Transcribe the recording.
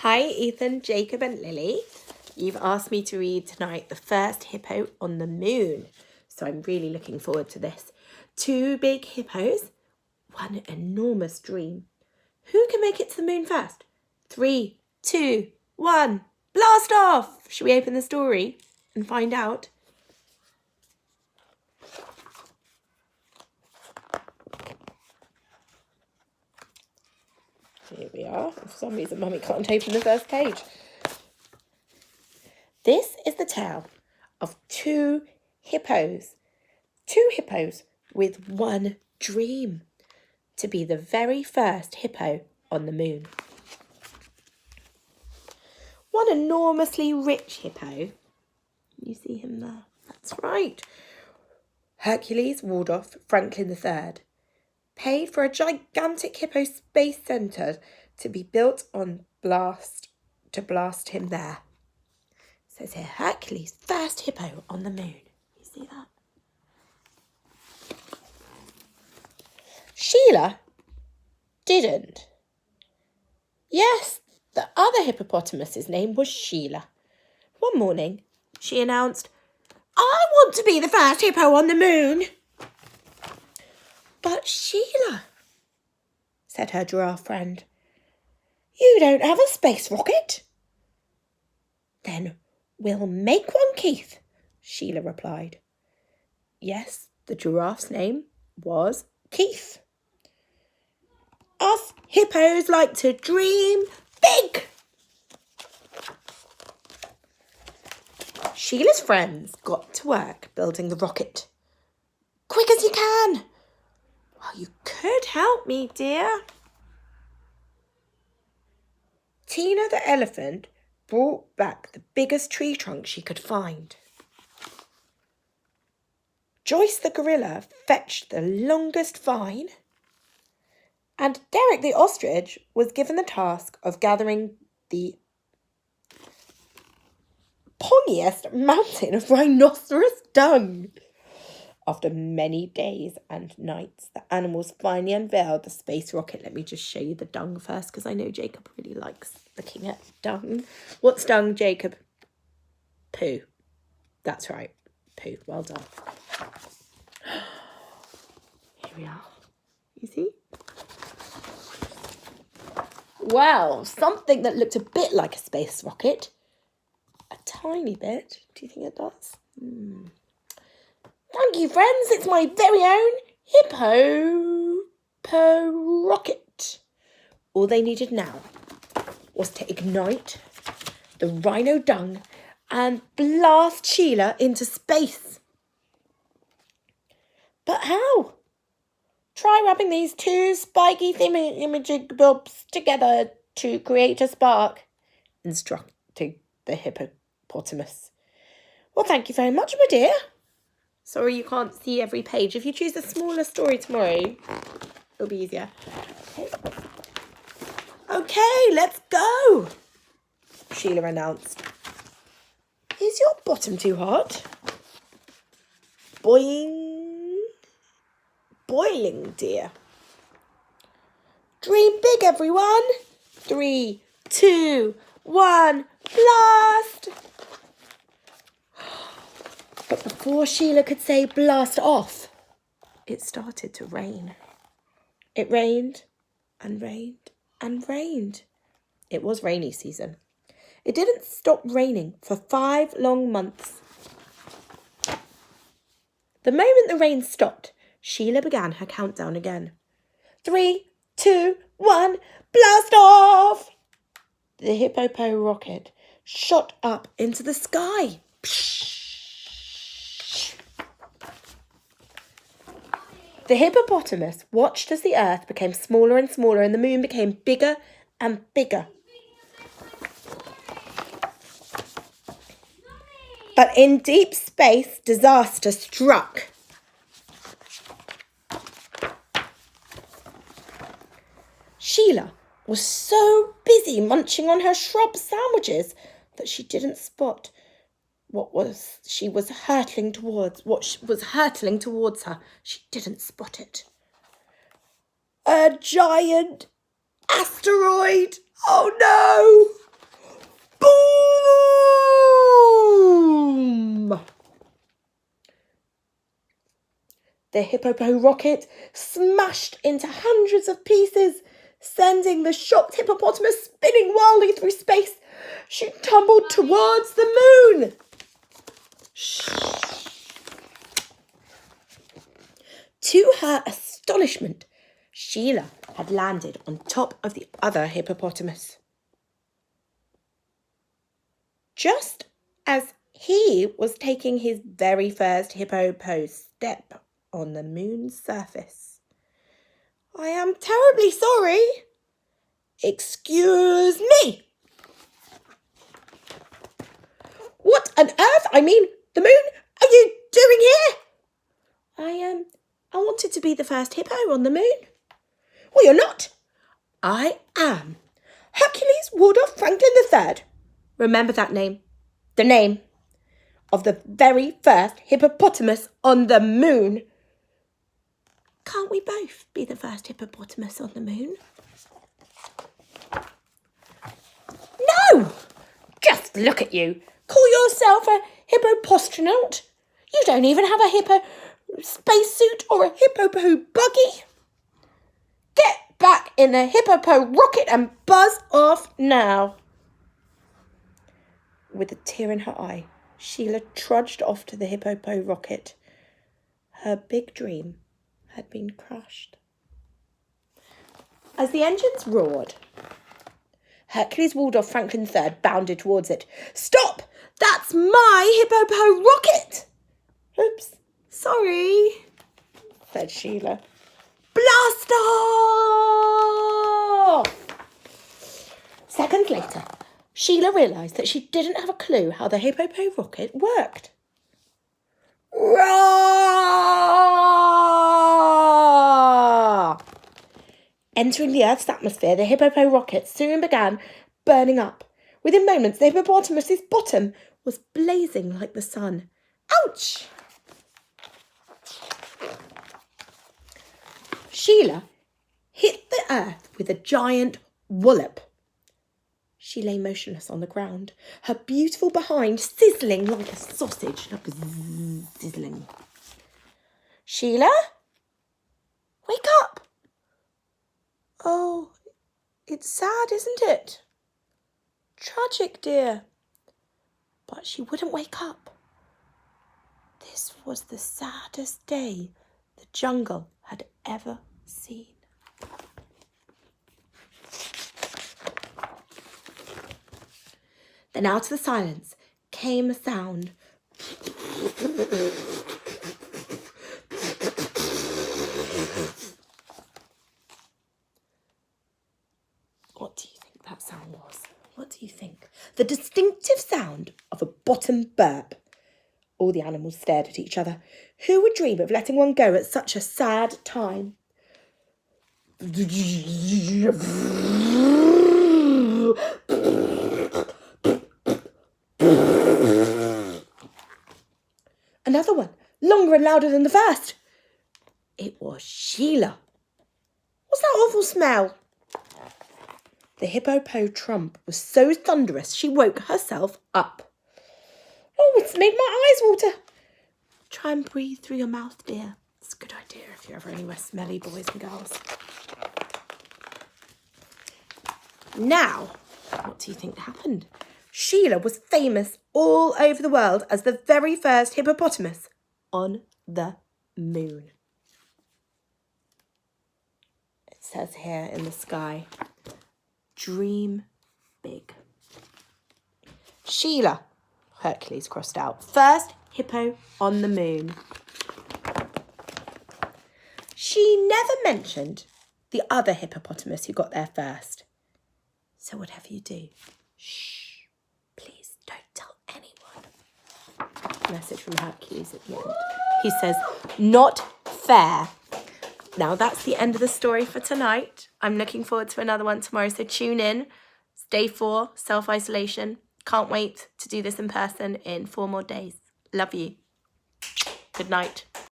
Hi, Ethan, Jacob and Lily. You've asked me to read tonight The First Hippo on the Moon. So I'm really looking forward to this. Two big hippos, one enormous dream. Who can make it to the moon first? 3, 2, 1, blast off! Should we open the story and find out? Here we are. For some reason, Mummy can't open the first page. This is the tale of two hippos. Two hippos with one dream: to be the very first hippo on the moon. One enormously rich hippo. You see him there? That's right. Hercules Waldorf Franklin III paid for a gigantic hippo space center to be built on to blast him there. It says here, Hercules, first hippo on the moon. You see that? Sheila didn't. Yes, the other hippopotamus's name was Sheila. One morning, she announced, I want to be the first hippo on the moon. But Sheila, said her giraffe friend, you don't have a space rocket. Then we'll make one, Keith, Sheila replied. Yes, the giraffe's name was Keith. Us hippos like to dream big. Sheila's friends got to work building the rocket. Quick as you can. Well, you could help me, dear. Tina the elephant brought back the biggest tree trunk she could find. Joyce the gorilla fetched the longest vine. And Derek the ostrich was given the task of gathering the pongiest mountain of rhinoceros dung. After many days and nights, the animals finally unveiled the space rocket. Let me just show you the dung first, because I know Jacob really likes looking at dung. What's dung, Jacob? Poo. That's right. Poo. Well done. Here we are. You see? Wow, something that looked a bit like a space rocket. A tiny bit. Do you think it does? Thank you, friends. It's my very own Hippo rocket. All they needed now was to ignite the rhino dung and blast Sheila into space. But how? Try rubbing these two spiky thingamajig bobs together to create a spark, instructed the hippopotamus. Well, thank you very much, my dear. Sorry you can't see every page. If you choose a smaller story tomorrow, it'll be easier. Okay, let's go, Sheila announced. Is your bottom too hot? Boiling, dear. Dream big, everyone. 3, 2, 1, blast! But before Sheila could say blast off, it started to rain. It rained and rained and rained. It was rainy season. It didn't stop raining for 5 long months. The moment the rain stopped, Sheila began her countdown again. 3, 2, 1, blast off! The hippo rocket shot up into the sky. The hippopotamus watched as the earth became smaller and smaller and the moon became bigger and bigger. But in deep space, disaster struck. Sheila was so busy munching on her shrub sandwiches that she didn't spot what was hurtling towards her. She didn't spot it. A giant asteroid. Oh no! The Hippo rocket smashed into hundreds of pieces, sending the shocked hippopotamus spinning wildly through space. She tumbled towards the moon. To her astonishment, Sheila had landed on top of the other hippopotamus. Just as he was taking his very first hippo step on the moon's surface. "I am terribly sorry." "Excuse me." "What on earth, the moon, are you doing here?" I wanted to be the first hippo on the moon." "Well, you're not." "I am Hercules Waldorf Franklin III. Remember that name. The name of the very first hippopotamus on the moon." "Can't we both be the first hippopotamus on the moon?" "No! Just look at you. Call yourself a hippopostronaut? You don't even have a hippo spacesuit or a hippo buggy. Get back in the hippo rocket and buzz off now." With a tear in her eye, Sheila trudged off to the hippo rocket. Her big dream had been crushed. As the engines roared, Hercules Waldorf Franklin III bounded towards it. "Stop! That's my hippo rocket!" "Oops, sorry," said Sheila. "Blast off!" Seconds later, Sheila realised that she didn't have a clue how the hippo rocket worked. Roar! Entering the Earth's atmosphere, the hippo rocket soon began burning up. Within moments, the hippopotamus's bottom was blazing like the sun. Ouch! Sheila hit the earth with a giant wallop. She lay motionless on the ground, her beautiful behind sizzling like a sausage. Sizzling. "Sheila? Wake up!" "Oh, it's sad, isn't it?" "Tragic, dear." But she wouldn't wake up. This was the saddest day the jungle had ever seen. Then out of the silence came a sound. What do you think that sound was? What do you think? The distinctive sound of a bottom burp. All the animals stared at each other. Who would dream of letting one go at such a sad time? Another one, longer and louder than the first. It was Sheila. "What's that awful smell?" The hippo trump was so thunderous she woke herself up. "Oh, it's made my eyes water." "Try and breathe through your mouth, dear. It's a good idea if you're ever anywhere smelly, boys and girls." Now, what do you think happened? Sheila was famous all over the world as the very first hippopotamus on the moon. It says here in the sky, "Dream big." Sheila, Hercules crossed out, first hippo on the moon. She never mentioned the other hippopotamus who got there first. So whatever you do, shh, please don't tell anyone. Message from Hercules at the end. He says, "Not fair." Now that's the end of the story for tonight. I'm looking forward to another one tomorrow, so tune in. It's day 4, self-isolation. Can't wait to do this in person in 4 more days. Love you. Good night.